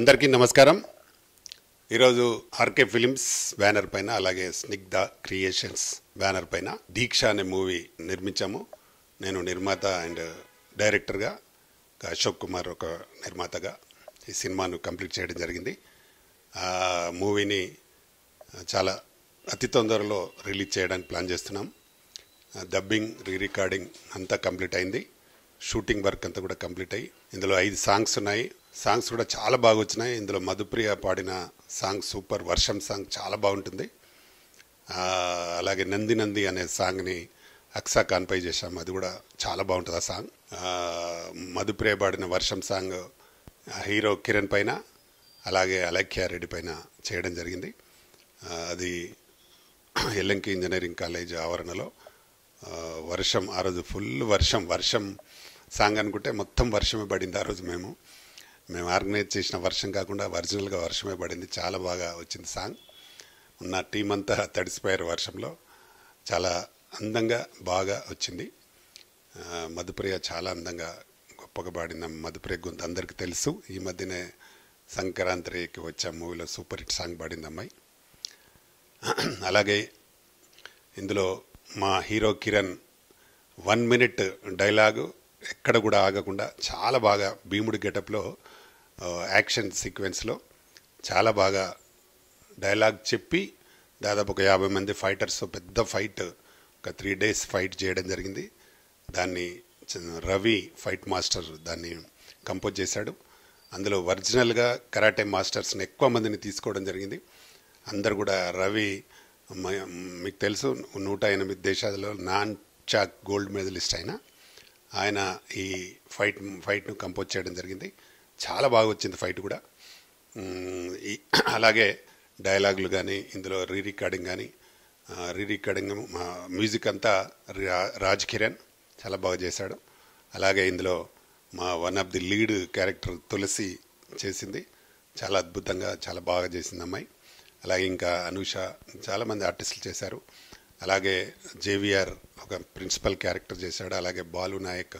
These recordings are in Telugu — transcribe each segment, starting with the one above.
అందరికీ నమస్కారం. ఈరోజు ఆర్కే ఫిలిమ్స్ బ్యానర్ పైన అలాగే స్నిగ్ధ క్రియేషన్స్ బ్యానర్ పైన దీక్ష అనే మూవీ నిర్మించాము. నేను నిర్మాత అండ్ డైరెక్టర్గా, అశోక్ కుమార్ ఒక నిర్మాతగా ఈ సినిమాను కంప్లీట్ చేయడం జరిగింది. ఆ మూవీని చాలా అతి తొందరలో రిలీజ్ చేయడానికి ప్లాన్ చేస్తున్నాం. డబ్బింగ్, రీ రికార్డింగ్ అంతా కంప్లీట్ అయింది. షూటింగ్ వర్క్ అంతా కూడా కంప్లీట్ అయ్యి ఇందులో 5 సాంగ్స్ ఉన్నాయి. సాంగ్స్ కూడా చాలా బాగా వచ్చినాయి. ఇందులో మధుప్రియ పాడిన సాంగ్ సూపర్, వర్షం సాంగ్ చాలా బాగుంటుంది. అలాగే నంది నంది అనే సాంగ్ని అక్సా కాన్పై చేశాము, అది కూడా చాలా బాగుంటుంది ఆ సాంగ్. మధుప్రియ పాడిన వర్షం సాంగ్ హీరో కిరణ్ పైన అలాగే అలఖ్య రెడ్డి పైన చేయడం జరిగింది. అది ఎల్ఎంకి ఇంజనీరింగ్ కాలేజ్ ఆవరణలో వర్షం, ఆ రోజు ఫుల్ వర్షం సాంగ్ అనుకుంటే మొత్తం వర్షమే పడింది. ఆ రోజు మేము ఆర్గనైజ్ చేసిన వర్షం కాకుండా ఒరిజినల్గా వర్షమే పడింది. చాలా బాగా వచ్చింది సాంగ్. ఉన్న టీం అంతా తడిసిపోయారు వర్షంలో. చాలా అందంగా బాగా వచ్చింది. మధుప్రియ చాలా అందంగా గొప్పగా పాడిన మధుప్రియ గొంతు అందరికీ తెలుసు. ఈ మధ్యనే సంక్రాంతికి వచ్చే మూవీలో సూపర్ హిట్ సాంగ్ పాడింది అమ్మాయి. అలాగే ఇందులో మా హీరో కిరణ్ 1 మినిట్ డైలాగు ఎక్కడ కూడా ఆగకుండా చాలా బాగా భీముడి గెటప్లో యాక్షన్ సీక్వెన్స్లో చాలా బాగా డైలాగ్ చెప్పి దాదాపు ఒక 50 మంది ఫైటర్స్ పెద్ద ఫైట్, ఒక 3 days ఫైట్ చేయడం జరిగింది. దాన్ని రవి ఫైట్ మాస్టర్ దాన్ని కంపోజ్ చేశాడు. అందులో ఒరిజినల్గా కరాటే మాస్టర్స్ని ఎక్కువ మందిని తీసుకోవడం జరిగింది. అందరు కూడా రవి మీకు తెలుసు 108 దేశాలలో నాన్ చాక్ గోల్డ్ మెడలిస్ట్ ఆయన ఈ ఫైట్ను కంపోజ్ చేయడం జరిగింది. చాలా బాగా వచ్చింది ఫైట్ కూడా. అలాగే డైలాగులు కానీ ఇందులో రీ రికార్డింగ్ మ్యూజిక్ అంతా రాజ్ కిరణ్ చాలా బాగా చేశాడు. అలాగే ఇందులో మా one of the lead character Tulasi చేసింది. చాలా అద్భుతంగా చాలా బాగా చేసింది అమ్మాయి. అలాగే ఇంకా అనూష, చాలామంది ఆర్టిస్టులు చేశారు. అలాగే జేవిఆర్ ఒక ప్రిన్సిపల్ క్యారెక్టర్ చేశాడు. అలాగే బాలు నాయక్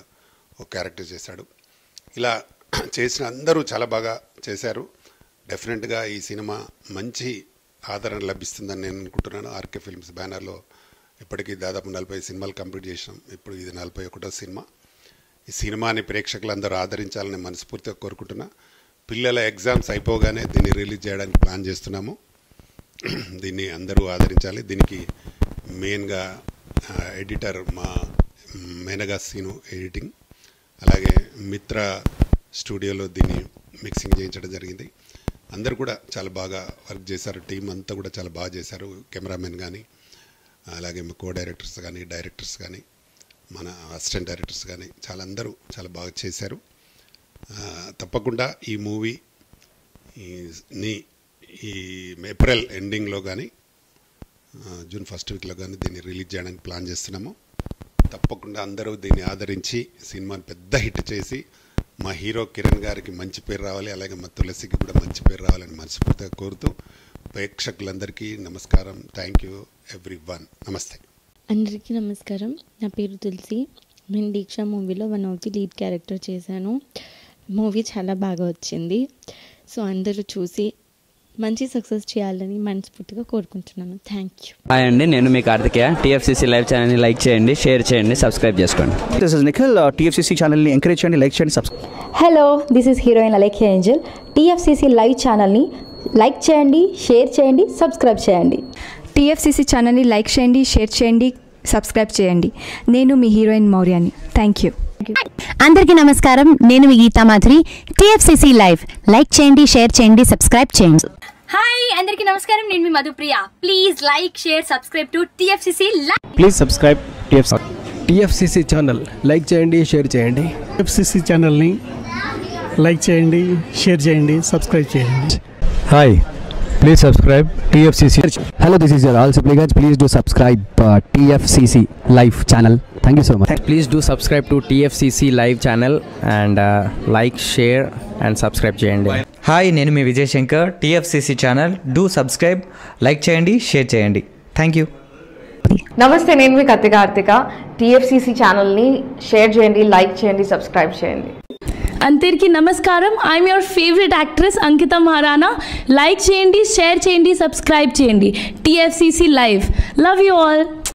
ఒక క్యారెక్టర్ చేశాడు. ఇలా చేసిన అందరూ చాలా బాగా చేశారు. డెఫినెట్గా ఈ సినిమా మంచి ఆదరణ లభిస్తుందని నేను అనుకుంటున్నాను. ఆర్కే ఫిల్మ్స్ బ్యానర్లో ఇప్పటికీ దాదాపు 40 సినిమాలు కంప్లీట్ చేసినాం. ఇప్పుడు ఇది 41వ సినిమా. ఈ సినిమాని ప్రేక్షకులందరూ ఆదరించాలని మనస్ఫూర్తిగా కోరుకుంటున్నా. పిల్లల ఎగ్జామ్స్ అయిపోగానే దీన్ని రిలీజ్ చేయడానికి ప్లాన్ చేస్తున్నాము. దీన్ని అందరూ ఆదరించాలి. దీనికి మెయిన్గా ఎడిటర్ మా మేనగా సీను ఎడిటింగ్, అలాగే మిత్ర స్టూడియోలో దీన్ని మిక్సింగ్ చేయించడం జరిగింది. అందరూ కూడా చాలా బాగా వర్క్ చేశారు. టీం అంతా కూడా చాలా బాగా చేశారు. కెమెరామెన్ కానీ, అలాగే మా కో డైరెక్టర్స్ కానీ, డైరెక్టర్స్ కానీ, మన అసిస్టెంట్ డైరెక్టర్స్ కానీ అందరూ చాలా బాగా చేశారు. తప్పకుండా ఈ మూవీ ఈ ఏప్రిల్ ఎండింగ్లో కానీ జూన్ ఫస్ట్ వీక్లో కానీ దీన్ని రిలీజ్ చేయడానికి ప్లాన్ చేస్తున్నాము. తప్పకుండా అందరూ దీన్ని ఆదరించి సినిమాని పెద్ద హిట్ చేసి మా హీరో కిరణ్ గారికి మంచి పేరు రావాలి, అలాగే మా తులసికి కూడా మంచి పేరు రావాలని మనస్ఫూర్తిగా కోరుతూ ప్రేక్షకులందరికీ నమస్కారం. Thank you everyone. నమస్తే. అందరికీ నమస్కారం. నా పేరు తులసి. నేను దీక్ష మూవీలో one of the lead character చేశాను. మూవీ చాలా బాగా వచ్చింది. సో అందరూ చూసి మంచి సక్సెస్ చేయాలని మనస్ఫూర్తిగా కోరుకుంటున్నాను. Thank you. హాయ్ అండి, నేను మీ కార్తికేయ. టీఎఫ్సీసీ లైవ్ ఛానల్ని లైక్ చేయండి, షేర్ చేయండి, సబ్స్క్రైబ్ చేసుకోండి. This is Nikhil. టీఎఫ్సీసీ ఛానల్ని ఎంకరేజ్ చేయండి, లైక్ చేయండి, subscribe. Hello, this is heroine Alakhya Angel. TFCC live ఛానల్ని లైక్ చేయండి, షేర్ చేయండి, సబ్స్క్రైబ్ చేయండి. టీఎఫ్సీసీ ఛానల్ని లైక్ చేయండి, షేర్ చేయండి, సబ్స్క్రైబ్ చేయండి. నేను మీ హీరోయిన్ మౌర్యాని. Thank you. అందరికీ నమస్కారం. నేను మీ Geetha Madhuri. TFCC live like చేయండి, షేర్ చేయండి, సబ్స్క్రైబ్ చేయండి. హాయ్, అందరికీ నమస్కారం. నేను మీ Madhupriya. Please like, share, subscribe to TFCC live. Please subscribe TFCC channel. Like చేయండి, షేర్ చేయండి. టీఎఫ్సీసీ ఛానల్ని లైక్ చేయండి, షేర్ చేయండి, సబ్స్క్రైబ్ చేయండి. Hi, please subscribe TFCC. Hello, this is your all supplicants. Please do subscribe TFCC live channel. Thank you so much. Please do subscribe to TFCC live channel and like, share and subscribe చేయండి. హాయ్, నేను మీ Vijay Shankar. TFCC channel do subscribe, like చేయండి, షేర్ చేయండి. Thank you. నమస్తే, నేను మీ కార్తిక. టీఎఫ్సీసీ ఛానల్ని షేర్ చేయండి, లైక్ చేయండి, సబ్స్క్రైబ్ చేయండి. అందరికీ నమస్కారం. I'm your favourite actress Ankita Maharana. Like చేయండి, షేర్ చేయండి, సబ్స్క్రైబ్ చేయండి. TFCC live. Love you all.